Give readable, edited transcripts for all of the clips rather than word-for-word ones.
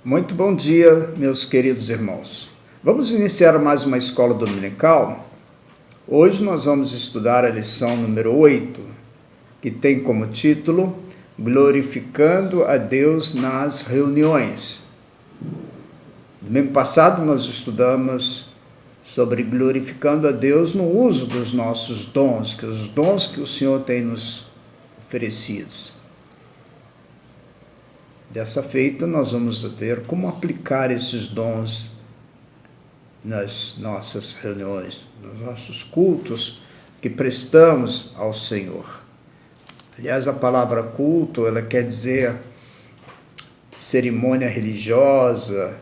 Muito bom dia, meus queridos irmãos. Vamos iniciar mais uma escola dominical. Hoje nós vamos estudar a lição número 8, que tem como título Glorificando a Deus nas Reuniões. Domingo passado nós estudamos sobre glorificando a Deus no uso dos nossos dons, que os dons que o Senhor tem nos oferecidos. Dessa feita, nós vamos ver como aplicar esses dons nas nossas reuniões, nos nossos cultos que prestamos ao Senhor. Aliás, a palavra culto, ela quer dizer cerimônia religiosa,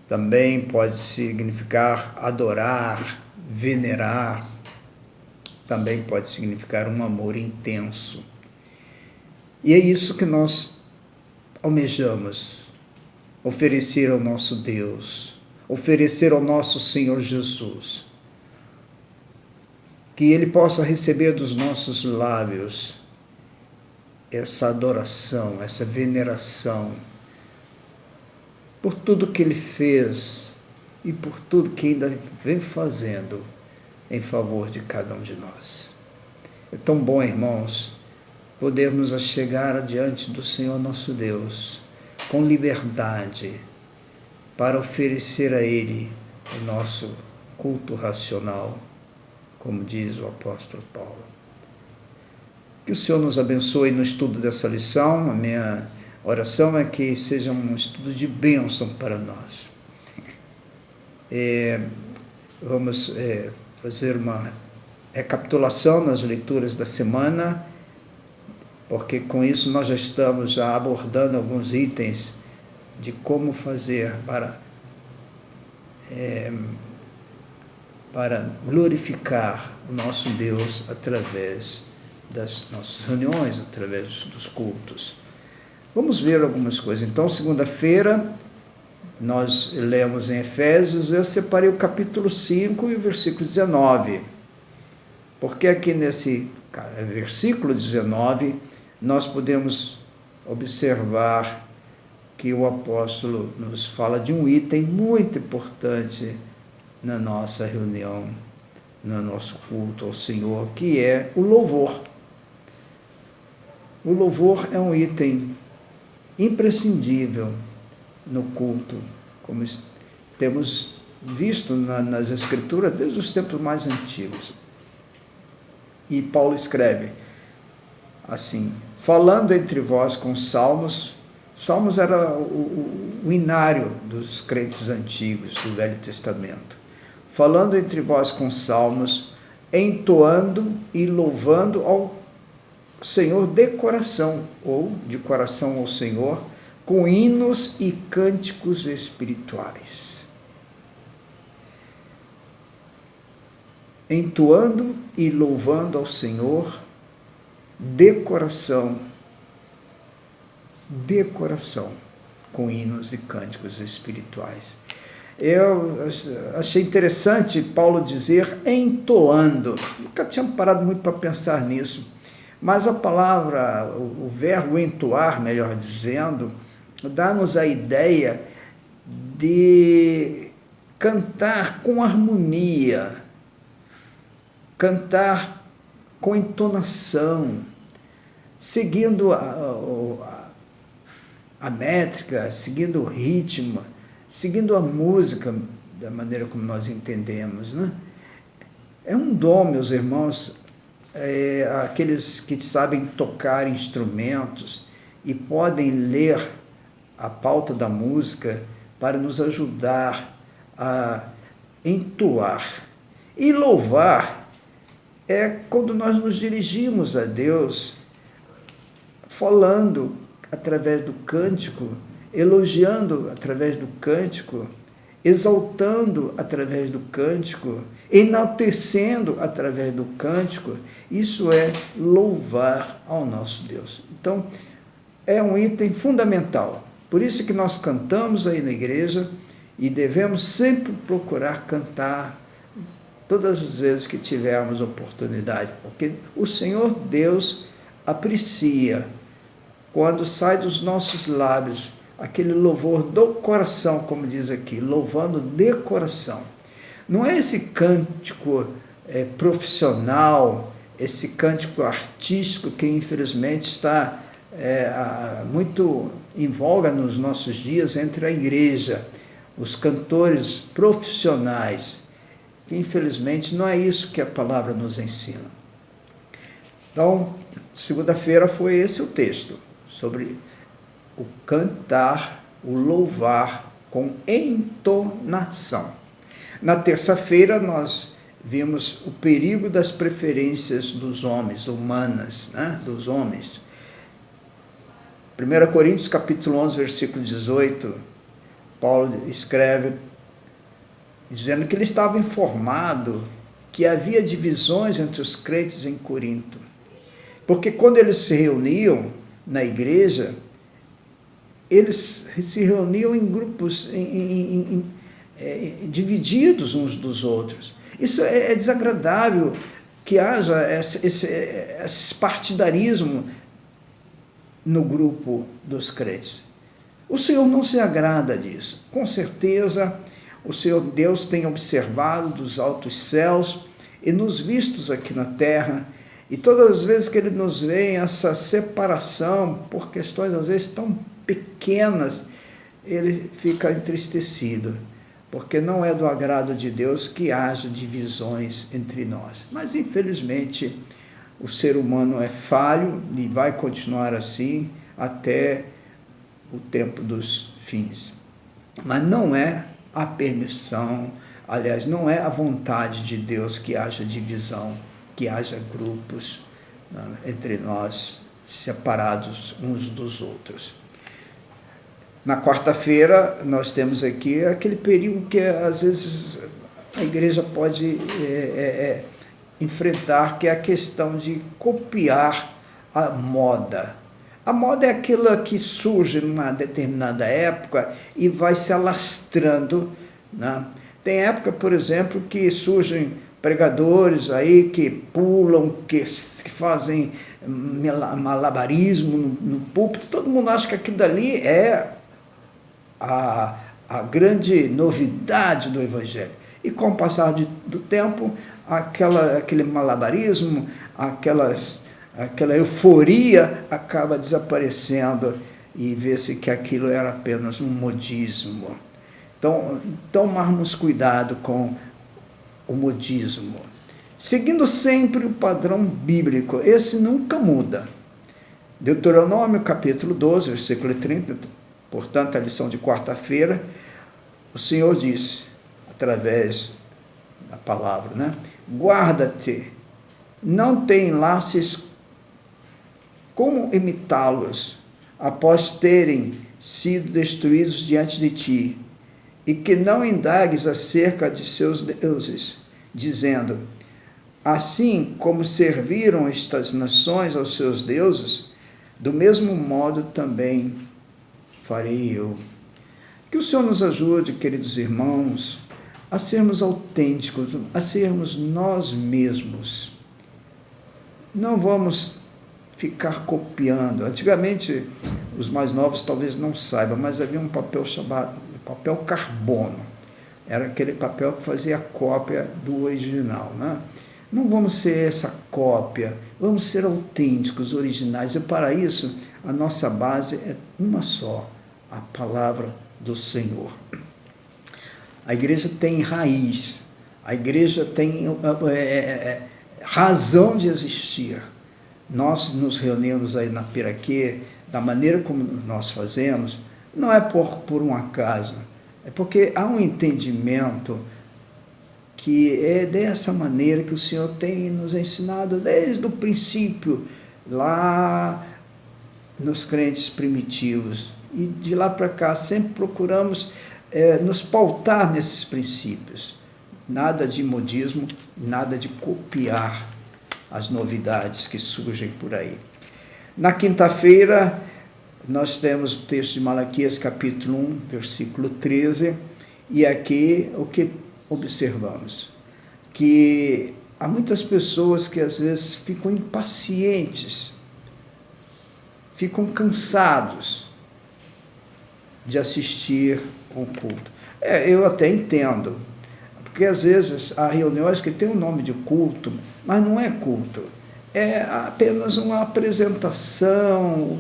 também pode significar adorar, venerar, também pode significar um amor intenso. E é isso que nós almejamos oferecer ao nosso Deus, oferecer ao nosso Senhor Jesus, que Ele possa receber dos nossos lábios essa adoração, essa veneração, por tudo que Ele fez e por tudo que ainda vem fazendo em favor de cada um de nós. É tão bom, irmãos, podermos chegar diante do Senhor nosso Deus com liberdade para oferecer a Ele o nosso culto racional, como diz o apóstolo Paulo. Que o Senhor nos abençoe no estudo dessa lição. A minha oração é que seja um estudo de bênção para nós. Vamos fazer uma recapitulação nas leituras da semana, porque com isso nós já estamos abordando alguns itens de como fazer para glorificar o nosso Deus através das nossas reuniões, através dos cultos. Vamos ver algumas coisas. Então, segunda-feira, nós lemos em Efésios, eu separei o capítulo 5 e o versículo 19, porque aqui nesse versículo 19, nós podemos observar que o apóstolo nos fala de um item muito importante na nossa reunião, no nosso culto ao Senhor, que é o louvor. O louvor é um item imprescindível no culto, como temos visto nas Escrituras desde os tempos mais antigos. E Paulo escreve assim: falando entre vós com salmos. Salmos era o inário dos crentes antigos do Velho Testamento. Falando entre vós com salmos, entoando e louvando ao Senhor de coração, ou de coração ao Senhor, com hinos e cânticos espirituais. Entoando e louvando ao Senhor de coração, com hinos e cânticos espirituais. Eu achei interessante Paulo dizer entoando. Nunca tinha parado muito para pensar nisso, mas a palavra, o verbo entoar, melhor dizendo, dá-nos a ideia de cantar com harmonia, cantar com entonação, seguindo a métrica, seguindo o ritmo, seguindo a música da maneira como nós entendemos, né? É um dom, meus irmãos, aqueles que sabem tocar instrumentos e podem ler a pauta da música para nos ajudar a entoar. E louvar é quando nós nos dirigimos a Deus, falando através do cântico, elogiando através do cântico, exaltando através do cântico, enaltecendo através do cântico. Isso é louvar ao nosso Deus. Então, é um item fundamental. Por isso que nós cantamos aí na igreja e devemos sempre procurar cantar todas as vezes que tivermos oportunidade, porque o Senhor Deus aprecia quando sai dos nossos lábios aquele louvor do coração, como diz aqui, louvando de coração. Não é esse cântico profissional, esse cântico artístico que infelizmente está muito em voga nos nossos dias entre a igreja, os cantores profissionais, que infelizmente não é isso que a palavra nos ensina. Então, segunda-feira foi esse o texto, sobre o cantar, o louvar com entonação. Na terça-feira nós vimos o perigo das preferências dos homens, humanas, né? Dos homens. 1 Coríntios capítulo 11, versículo 18, Paulo escreve dizendo que ele estava informado que havia divisões entre os crentes em Corinto. Porque quando eles se reuniam na igreja, eles se reuniam em grupos divididos uns dos outros. Isso é desagradável, que haja esse partidarismo no grupo dos crentes. O Senhor não se agrada disso. Com certeza, o Senhor Deus tem observado dos altos céus e nos vistos aqui na terra, e todas as vezes que Ele nos vê em essa separação, por questões às vezes tão pequenas, Ele fica entristecido, porque não é do agrado de Deus que haja divisões entre nós. Mas, infelizmente, o ser humano é falho e vai continuar assim até o tempo dos fins. Mas não é a permissão, aliás, não é a vontade de Deus que haja divisão, que haja grupos, né, entre nós, separados uns dos outros. Na quarta-feira, nós temos aqui aquele perigo que, às vezes, a igreja pode enfrentar, que é a questão de copiar a moda. A moda é aquela que surge numa determinada época e vai se alastrando, né? Tem época, por exemplo, que surgem pregadores aí que pulam, que fazem malabarismo no púlpito. Todo mundo acha que aquilo dali é a grande novidade do Evangelho. E com o passar do tempo, aquele malabarismo, aquela euforia acaba desaparecendo e vê-se que aquilo era apenas um modismo. Então, tomarmos cuidado com o modismo, seguindo sempre o padrão bíblico. Esse nunca muda. Deuteronômio capítulo 12, versículo 30, portanto a lição de quarta-feira, o Senhor disse, através da palavra, né? Guarda-te, não te enlaces como imitá-los, após terem sido destruídos diante de ti, e que não indagues acerca de seus deuses, dizendo, assim como serviram estas nações aos seus deuses, do mesmo modo também farei eu. Que o Senhor nos ajude, queridos irmãos, a sermos autênticos, a sermos nós mesmos. Não vamos ficar copiando. Antigamente, os mais novos talvez não saibam, mas havia um papel chamado papel carbono. Era aquele papel que fazia cópia do original, né? Não vamos ser essa cópia, vamos ser autênticos, originais. E para isso, a nossa base é uma só, a palavra do Senhor. A igreja tem raiz, a igreja tem razão de existir. Nós nos reunimos aí na Piraquê, da maneira como nós fazemos, não é por um acaso, é porque há um entendimento que é dessa maneira que o Senhor tem nos ensinado desde o princípio, lá nos crentes primitivos. E de lá para cá sempre procuramos nos pautar nesses princípios. Nada de modismo, nada de copiar as novidades que surgem por aí. Na quinta-feira, nós temos o texto de Malaquias, capítulo 1, versículo 13, e aqui o que observamos? Que há muitas pessoas que às vezes ficam impacientes, ficam cansados de assistir um culto. Eu até entendo, porque às vezes há reuniões que tem o nome de culto, mas não é culto, é apenas uma apresentação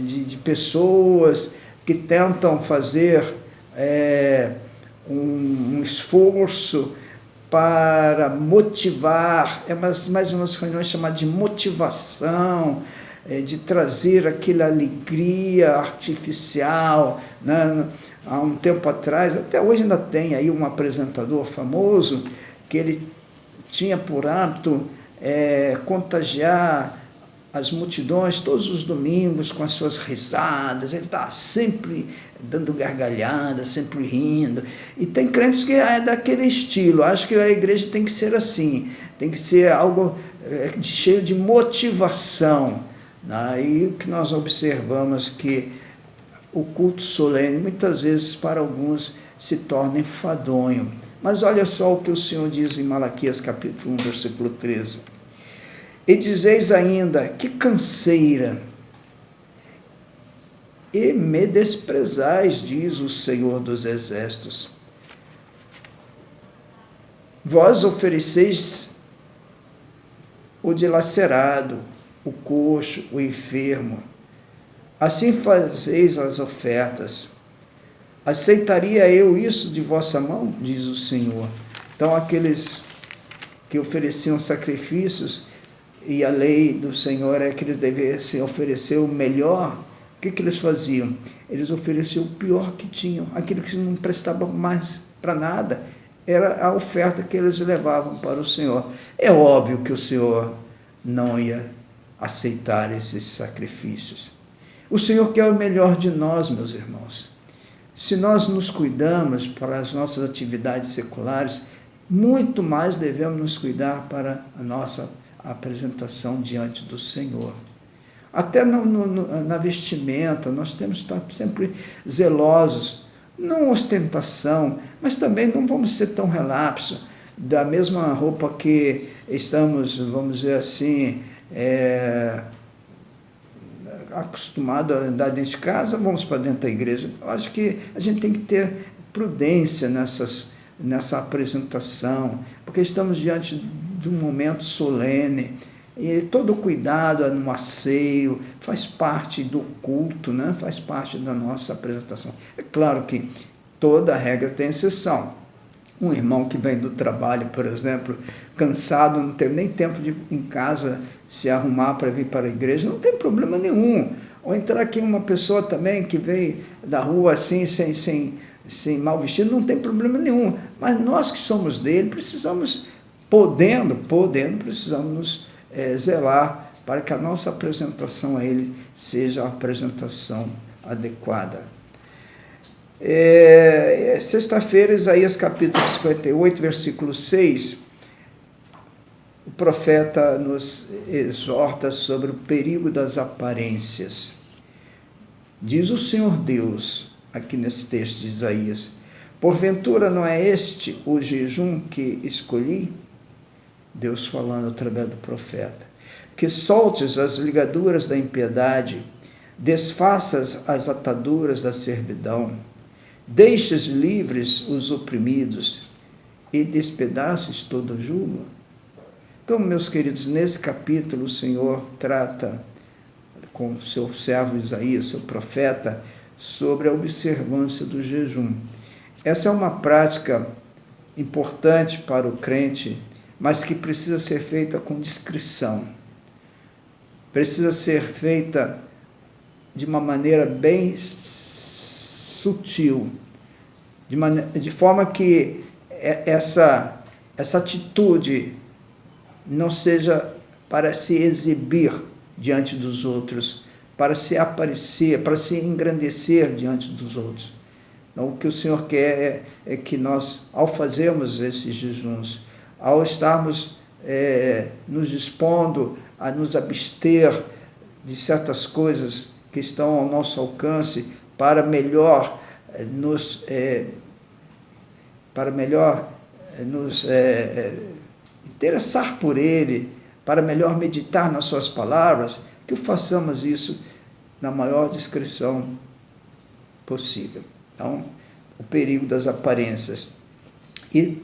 de pessoas que tentam fazer um esforço para motivar, mais umas reuniões chamadas de motivação, de trazer aquela alegria artificial, né? Há um tempo atrás, até hoje ainda tem aí um apresentador famoso, que ele tinha por hábito contagiar as multidões todos os domingos com as suas risadas, ele está sempre dando gargalhadas, sempre rindo, e tem crentes que é daquele estilo. Acho que a igreja tem que ser assim, tem que ser algo cheio de motivação. Aí o que nós observamos que o culto solene, muitas vezes para alguns, se torna enfadonho. Mas olha só o que o Senhor diz em Malaquias capítulo 1, versículo 13. E dizeis ainda, que canseira, e me desprezais, diz o Senhor dos Exércitos. Vós ofereceis o dilacerado, o coxo, o enfermo. Assim fazeis as ofertas. Aceitaria eu isso de vossa mão? Diz o Senhor. Então, aqueles que ofereciam sacrifícios, e a lei do Senhor é que eles devessem oferecer o melhor. O que eles faziam? Eles ofereciam o pior que tinham, aquilo que não prestava mais para nada, era a oferta que eles levavam para o Senhor. É óbvio que o Senhor não ia aceitar esses sacrifícios. O Senhor quer o melhor de nós, meus irmãos. Se nós nos cuidamos para as nossas atividades seculares, muito mais devemos nos cuidar para a nossa apresentação diante do Senhor. Até na vestimenta, nós temos que estar sempre zelosos, não ostentação, mas também não vamos ser tão relapsos, da mesma roupa que estamos, vamos dizer assim, acostumado a andar dentro de casa, vamos para dentro da igreja. Eu acho que a gente tem que ter prudência nessa apresentação, porque estamos diante de um momento solene, e todo cuidado no asseio faz parte do culto, né? Faz parte da nossa apresentação. É claro que toda regra tem exceção. Um irmão que vem do trabalho, por exemplo, cansado, não tem nem tempo de em casa se arrumar para vir para a igreja, não tem problema nenhum. Ou entrar aqui uma pessoa também que veio da rua assim, sem mal vestido, não tem problema nenhum. Mas nós que somos dele, precisamos, podendo, precisamos zelar para que a nossa apresentação a ele seja a apresentação adequada. Sexta-feira, Isaías capítulo 58, versículo 6, o profeta nos exorta sobre o perigo das aparências. Diz o Senhor Deus, aqui nesse texto de Isaías, porventura não é este o jejum que escolhi? Deus falando através do profeta. Que soltes as ligaduras da impiedade, desfaças as ataduras da servidão, deixes livres os oprimidos e despedaces todo o jugo. Então, meus queridos, nesse capítulo o Senhor trata com o seu servo Isaías, seu profeta, sobre a observância do jejum. Essa é uma prática importante para o crente, mas que precisa ser feita com discrição. Precisa ser feita de uma maneira bem sutil, de forma que essa atitude não seja para se exibir diante dos outros, para se aparecer, para se engrandecer diante dos outros. Então, o que o Senhor quer é que nós, ao fazermos esses jejuns, ao estarmos nos dispondo a nos abster de certas coisas que estão ao nosso alcance para melhor nos interessar por Ele, para melhor meditar nas suas palavras, que façamos isso na maior discrição possível. Então, o perigo das aparências. E,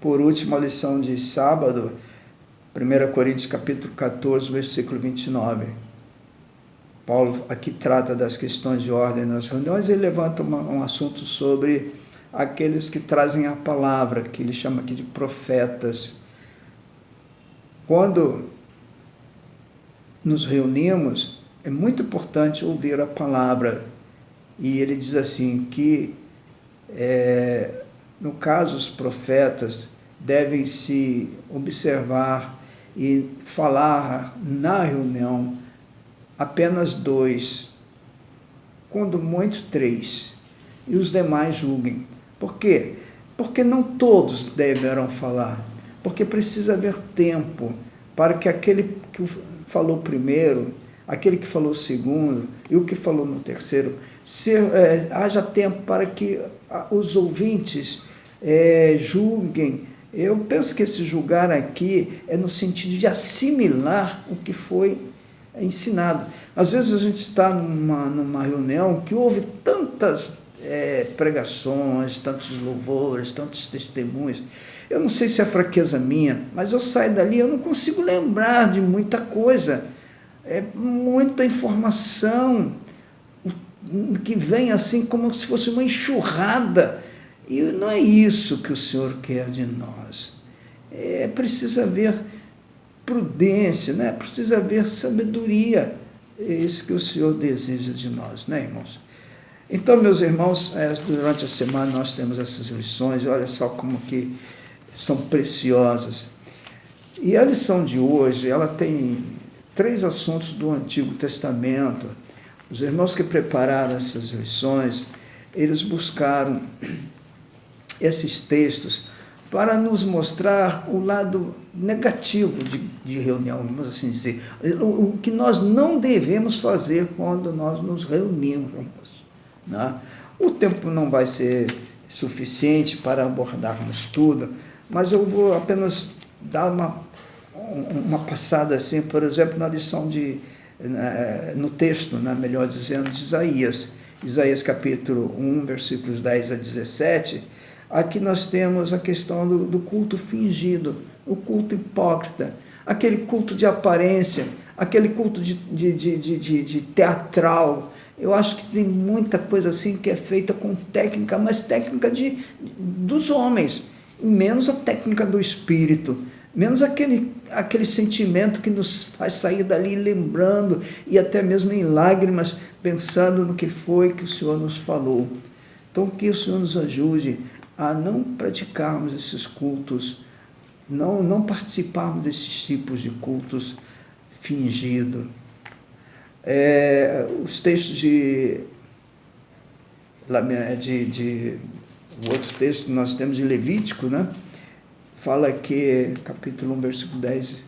por último, a lição de sábado, 1 Coríntios capítulo 14, versículo 29. Paulo aqui trata das questões de ordem nas reuniões e ele levanta um assunto sobre aqueles que trazem a palavra, que ele chama aqui de profetas. Quando nos reunimos, é muito importante ouvir a palavra. E ele diz assim que, no caso, os profetas devem se observar e falar na reunião apenas 2, quando muito 3, e os demais julguem. Por quê? Porque não todos deverão falar, porque precisa haver tempo para que aquele que falou primeiro, aquele que falou segundo e o que falou no terceiro, haja tempo para que os ouvintes julguem. Eu penso que esse julgar aqui é no sentido de assimilar o que foi ensinado. Às vezes a gente está numa reunião que houve tantas pregações, tantos louvores, tantos testemunhos. Eu não sei se é fraqueza minha, mas eu saio dali, eu não consigo lembrar de muita coisa. É muita informação que vem assim como se fosse uma enxurrada. E não é isso que o Senhor quer de nós. Precisa haver prudência, né? Precisa haver sabedoria. É isso que o Senhor deseja de nós, né, irmãos? Então, meus irmãos, durante a semana nós temos essas lições, olha só como que são preciosas. E a lição de hoje, ela tem 3 assuntos do Antigo Testamento. Os irmãos que prepararam essas lições, eles buscaram esses textos para nos mostrar o lado negativo de reunião, vamos assim dizer, o que nós não devemos fazer quando nós nos reunimos, né? O tempo não vai ser suficiente para abordarmos tudo, mas eu vou apenas dar uma passada assim, por exemplo, na lição no texto, né, melhor dizendo, de Isaías capítulo 1, versículos 10 a 17, aqui nós temos a questão do culto fingido, o culto hipócrita, aquele culto de aparência, aquele culto de teatral. Eu acho que tem muita coisa assim que é feita com técnica, mas técnica dos homens, menos a técnica do Espírito, menos aquele sentimento que nos faz sair dali lembrando e até mesmo em lágrimas, pensando no que foi que o Senhor nos falou. Então, que o Senhor nos ajude a não praticarmos esses cultos, não participarmos desses tipos de cultos fingidos. Os textos o outro texto que nós temos de Levítico, né? Fala que, capítulo 1, versículo 10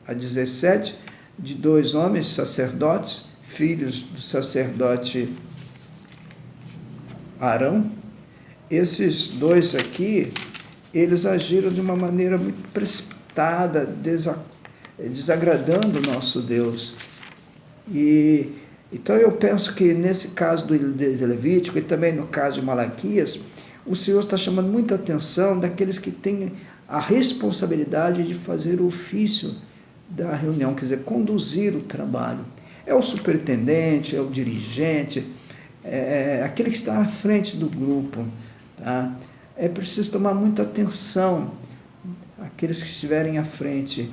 a 17, de 2 homens sacerdotes, filhos do sacerdote Arão. Esses 2 aqui, eles agiram de uma maneira muito precipitada, desagradando o nosso Deus. Então eu penso que nesse caso de Levítico e também no caso de Malaquias, o Senhor está chamando muita atenção daqueles que têm a responsabilidade de fazer o ofício da reunião, quer dizer, conduzir o trabalho. É o superintendente, é o dirigente, aquele que está à frente do grupo. Tá? É preciso tomar muita atenção àqueles que estiverem à frente,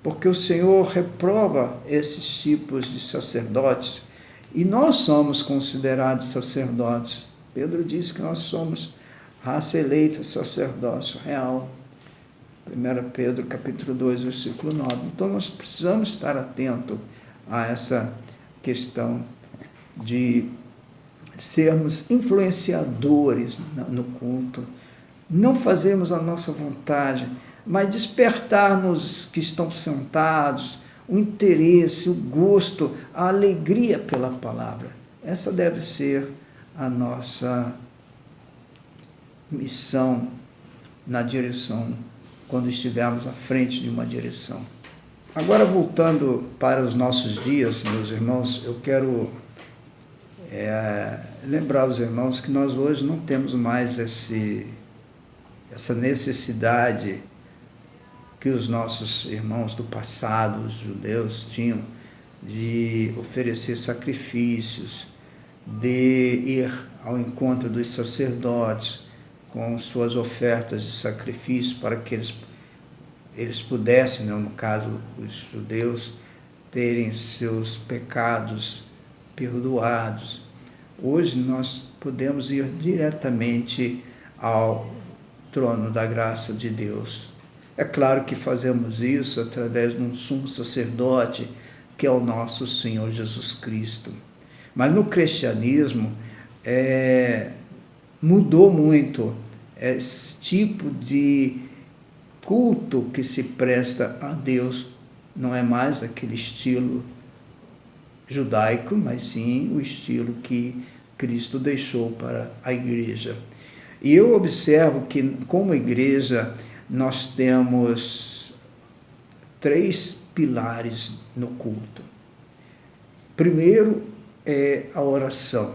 porque o Senhor reprova esses tipos de sacerdotes, e nós somos considerados sacerdotes. Pedro diz que nós somos raça eleita, sacerdócio real. 1 Pedro capítulo 2, versículo 9. Então nós precisamos estar atentos a essa questão de sermos influenciadores no culto, não fazermos a nossa vontade, mas despertar nos que estão sentados o interesse, o gosto, a alegria pela palavra. Essa deve ser a nossa missão na direção, quando estivermos à frente de uma direção. Agora, voltando para os nossos dias, meus irmãos, eu quero lembrar os irmãos que nós hoje não temos mais essa necessidade que os nossos irmãos do passado, os judeus, tinham de oferecer sacrifícios, de ir ao encontro dos sacerdotes com suas ofertas de sacrifício para que eles pudessem, no caso os judeus, terem seus pecados perdoados. Hoje nós podemos ir diretamente ao trono da graça de Deus. É claro que fazemos isso através de um sumo sacerdote, que é o nosso Senhor Jesus Cristo. Mas no cristianismo mudou muito esse tipo de culto que se presta a Deus. Não é mais aquele estilo judaico, mas sim o estilo que Cristo deixou para a igreja. E eu observo que, como igreja, nós temos 3 pilares no culto. Primeiro é a oração.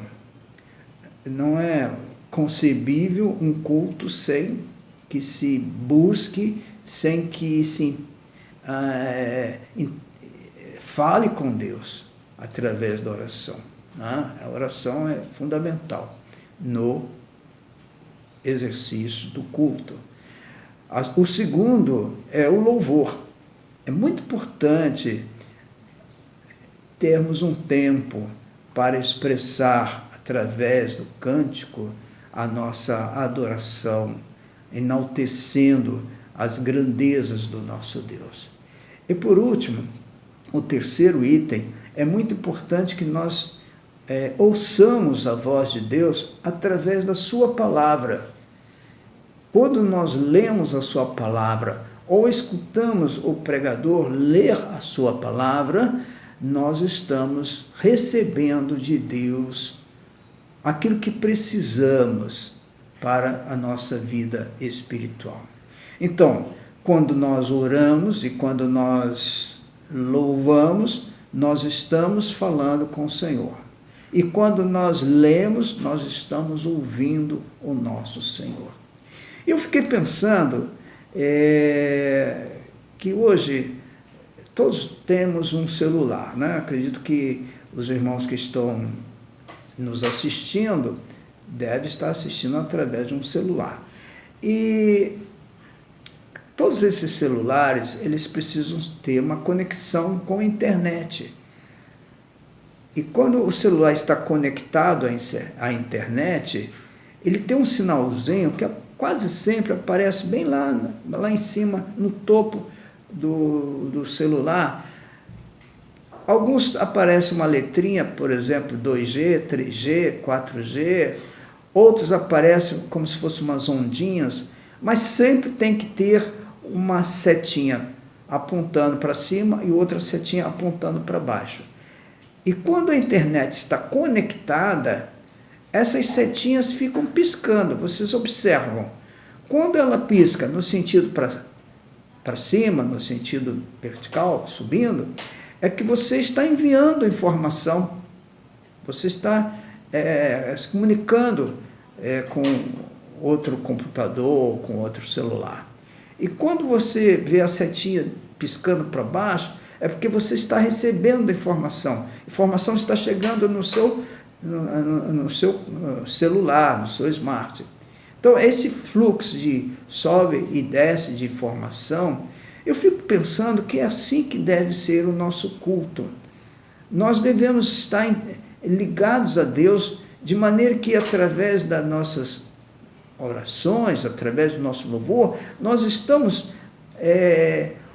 Não é concebível um culto sem que se busque, sem que se fale com Deus através da oração. A oração é fundamental no exercício do culto. O segundo é o louvor. É muito importante termos um tempo para expressar, através do cântico, a nossa adoração, enaltecendo as grandezas do nosso Deus. E por último, o terceiro item, é muito importante que nós ouçamos a voz de Deus através da sua palavra. Quando nós lemos a sua palavra ou escutamos o pregador ler a sua palavra, nós estamos recebendo de Deus aquilo que precisamos para a nossa vida espiritual. Então, quando nós oramos e quando nós louvamos, nós estamos falando com o Senhor. E quando nós lemos, nós estamos ouvindo o nosso Senhor. Eu fiquei pensando que hoje todos temos um celular, né? Acredito que os irmãos que estão nos assistindo devem estar assistindo através de um celular. E todos esses celulares, eles precisam ter uma conexão com a internet. E quando o celular está conectado à internet, ele tem um sinalzinho que quase sempre aparece bem lá em cima, no topo do celular. Alguns aparece uma letrinha, por exemplo, 2G, 3G, 4G. Outros aparecem como se fossem umas ondinhas, mas sempre tem que ter uma setinha apontando para cima e outra setinha apontando para baixo. E quando a internet está conectada, essas setinhas ficam piscando, vocês observam. Quando ela pisca no sentido para cima, no sentido vertical, subindo, é que você está enviando informação, você está se comunicando com outro computador, com outro celular. E quando você vê a setinha piscando para baixo, é porque você está recebendo informação. A informação está chegando no seu celular, no seu smart. Então, esse fluxo de sobe e desce de informação, eu fico pensando que é assim que deve ser o nosso culto. Nós devemos estar ligados a Deus de maneira que, através das nossas orações, através do nosso louvor, nós estamos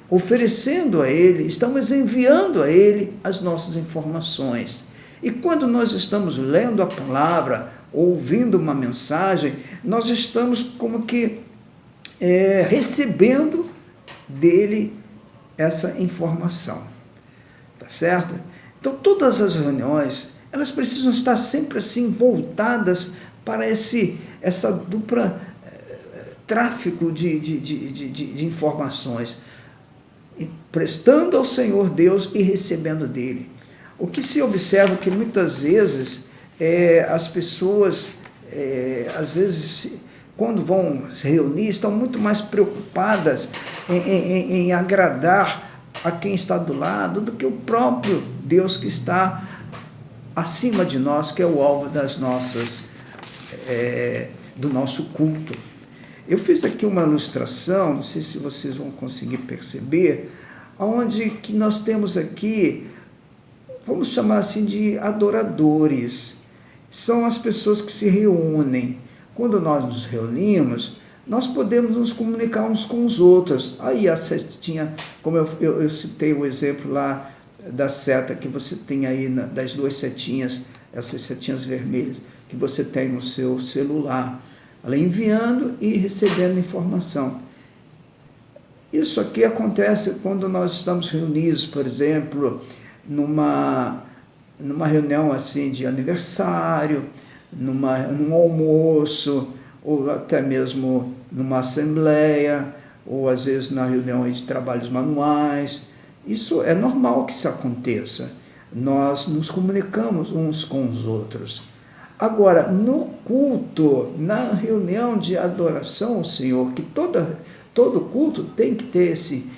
oferecendo a Ele, estamos enviando a Ele as nossas informações. E quando nós estamos lendo a palavra, ouvindo uma mensagem, nós estamos como que recebendo dele essa informação, tá certo? Então, todas as reuniões, elas precisam estar sempre assim, voltadas para essa dupla tráfico de informações, prestando ao Senhor Deus e recebendo dele. O que se observa que muitas vezes as pessoas, às vezes, quando vão se reunir, estão muito mais preocupadas em agradar a quem está do lado do que o próprio Deus que está acima de nós, que é o alvo das nossas, do nosso culto. Eu fiz aqui uma ilustração, não sei se vocês vão conseguir perceber, onde que nós temos aqui, vamos chamar assim de adoradores. São as pessoas que se reúnem. Quando nós nos reunimos, nós podemos nos comunicar uns com os outros. Aí a setinha, como eu citei o exemplo lá da seta que você tem aí, das duas setinhas, essas setinhas vermelhas, que você tem no seu celular, ela enviando e recebendo informação. Isso aqui acontece quando nós estamos reunidos, por exemplo, numa reunião assim de aniversário, num almoço, ou até mesmo numa assembleia, ou às vezes na reunião de trabalhos manuais. Isso é normal que isso aconteça. Nós nos comunicamos uns com os outros. Agora, no culto, na reunião de adoração ao Senhor, que todo culto tem que ter esse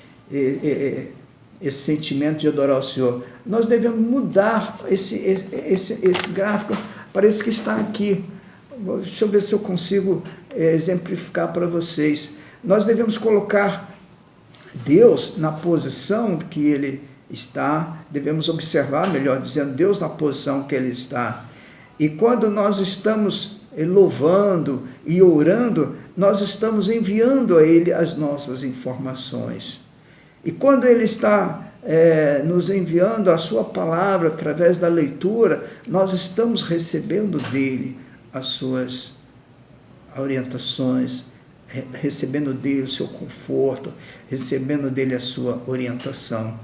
sentimento de adorar ao Senhor, nós devemos mudar esse gráfico para esse que está aqui. Deixa eu ver se eu consigo exemplificar para vocês. Nós devemos colocar Deus na posição que Ele está, devemos observar, melhor dizendo, Deus na posição que Ele está. E quando nós estamos louvando e orando, nós estamos enviando a Ele as nossas informações. E quando Ele está nos enviando a sua palavra através da leitura, nós estamos recebendo dele as suas orientações, recebendo dele o seu conforto, recebendo dele a sua orientação.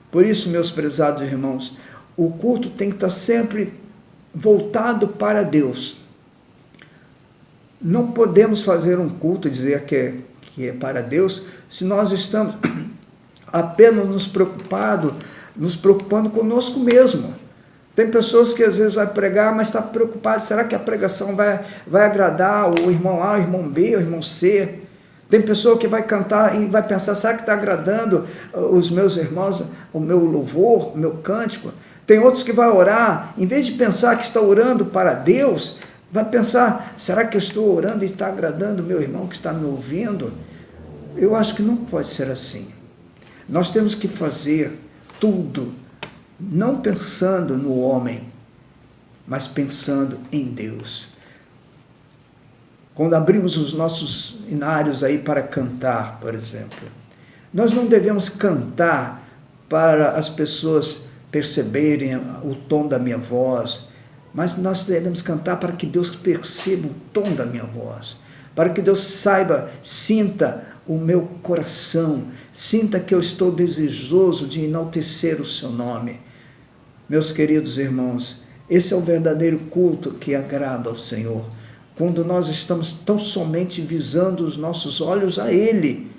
Por isso, meus prezados irmãos, o culto tem que estar sempre voltado para Deus. Não podemos fazer um culto e dizer que é para Deus se nós estamos apenas nos preocupando conosco mesmo. Tem pessoas que às vezes vai pregar, mas está preocupado, será que a pregação vai agradar o irmão A, o irmão B, o irmão C? Tem pessoa que vai cantar e vai pensar, será que está agradando os meus irmãos, o meu louvor, o meu cântico? Tem outros que vai orar, em vez de pensar que está orando para Deus, vai pensar, será que eu estou orando e está agradando o meu irmão que está me ouvindo? Eu acho que não pode ser assim. Nós temos que fazer tudo, não pensando no homem, mas pensando em Deus. Quando abrimos os nossos inários aí para cantar, por exemplo, nós não devemos cantar para as pessoas perceberem o tom da minha voz, mas nós devemos cantar para que Deus perceba o tom da minha voz, para que Deus saiba, sinta o meu coração, sinta que eu estou desejoso de enaltecer o seu nome. Meus queridos irmãos, esse é o verdadeiro culto que agrada ao Senhor, quando nós estamos tão somente visando os nossos olhos a Ele.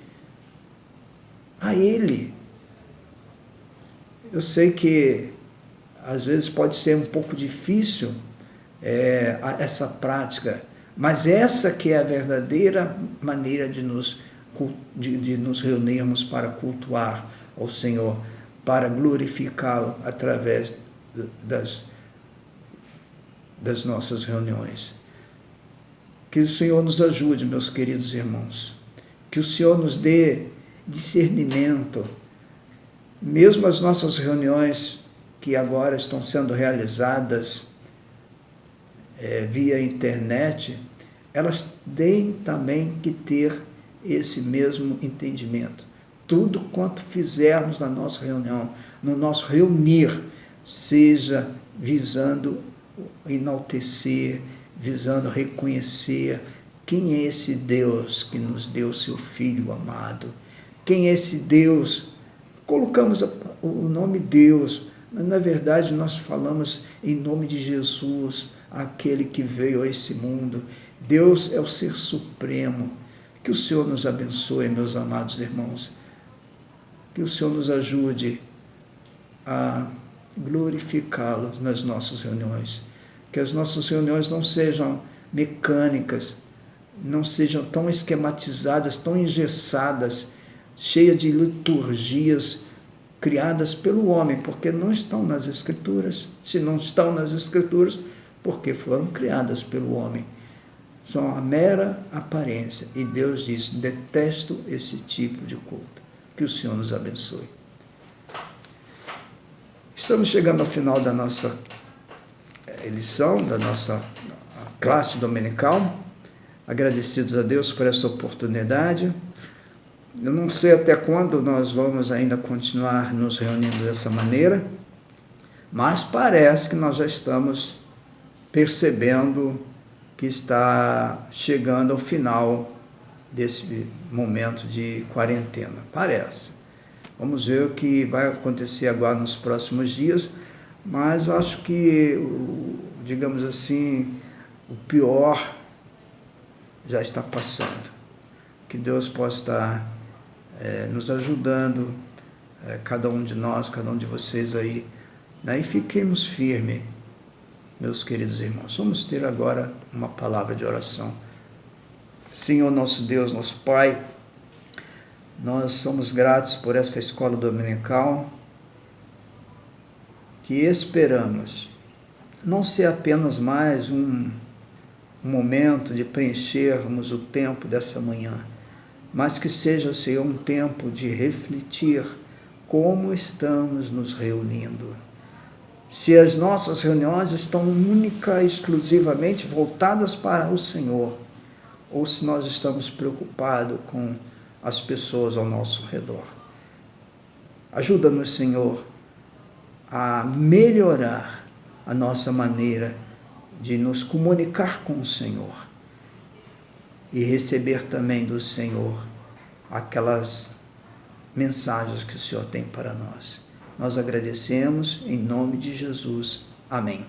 A Ele. Eu sei que às vezes pode ser um pouco difícil essa prática, mas essa que é a verdadeira maneira de nos reunirmos para cultuar ao Senhor, para glorificá-lo através das nossas reuniões. Que o Senhor nos ajude, meus queridos irmãos, que o Senhor nos dê discernimento, mesmo as nossas reuniões que agora estão sendo realizadas via internet, elas têm também que ter esse mesmo entendimento. Tudo quanto fizermos na nossa reunião, no nosso reunir, seja visando enaltecer, visando reconhecer quem é esse Deus que nos deu seu Filho amado, quem é esse Deus. Colocamos o nome Deus, mas na verdade nós falamos em nome de Jesus, aquele que veio a esse mundo. Deus é o Ser Supremo. Que o Senhor nos abençoe, meus amados irmãos. Que o Senhor nos ajude a glorificá-lo nas nossas reuniões. Que que as nossas reuniões não sejam mecânicas, não sejam tão esquematizadas, tão engessadas, cheias de liturgias criadas pelo homem, porque não estão nas Escrituras. Se não estão nas Escrituras, porque foram criadas pelo homem. São a mera aparência. E Deus diz: detesto esse tipo de culto. Que o Senhor nos abençoe. Estamos chegando ao final da nossa lição, da nossa classe dominical. Agradecidos a Deus por essa oportunidade. Eu não sei até quando nós vamos ainda continuar nos reunindo dessa maneira, mas parece que nós já estamos percebendo que está chegando ao final desse momento de quarentena. Parece. Vamos ver o que vai acontecer agora nos próximos dias, mas acho que, digamos assim, o pior já está passando. Que Deus possa estar nos ajudando, cada um de nós, cada um de vocês aí, né? E fiquemos firmes, meus queridos irmãos. Vamos ter agora uma palavra de oração. Senhor nosso Deus, nosso Pai, nós somos gratos por esta escola dominical, que esperamos não ser apenas mais um momento de preenchermos o tempo dessa manhã, mas que seja, Senhor, um tempo de refletir como estamos nos reunindo. Se as nossas reuniões estão única e exclusivamente voltadas para o Senhor, ou se nós estamos preocupados com as pessoas ao nosso redor. Ajuda-nos, Senhor, a melhorar a nossa maneira de nos comunicar com o Senhor e receber também do Senhor aquelas mensagens que o Senhor tem para nós. Nós agradecemos em nome de Jesus. Amém.